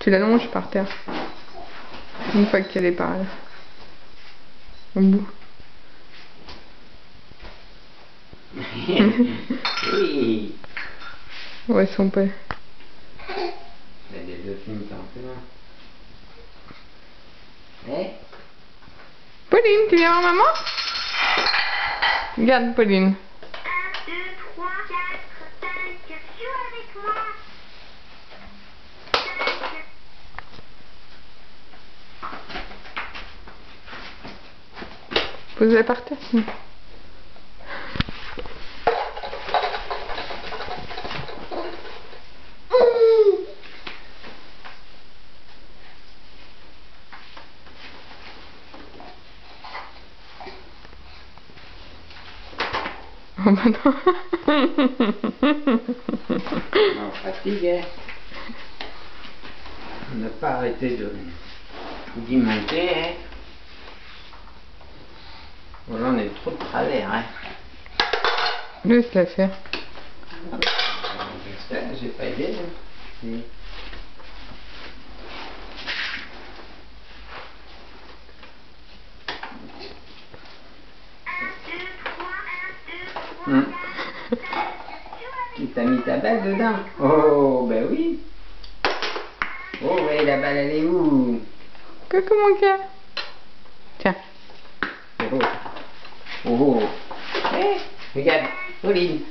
tu l'allonges par terre. Une fois qu'elle est par là. Au bout. Oui. Ouais, son père. Il y a des dauphines partout. Eh? Pauline, tu viens voir maman? Regarde, Pauline. 1, 2, 3, 4, 5, joue avec moi. 5. Pose-la par terre. Oh bah non. On fatigue. On n'a pas arrêté d'y monter. Hein. Voilà, on est trop de travers. Hein. Laisse-la faire. J'ai pas aidé. Hein. Oui. Tu t'as mis ta balle dedans? Oh, ben oui. Oh, ouais, la balle, elle est où? Coucou mon cœur. Tiens. Oh, oh. Oh. Eh, regarde, Pauline.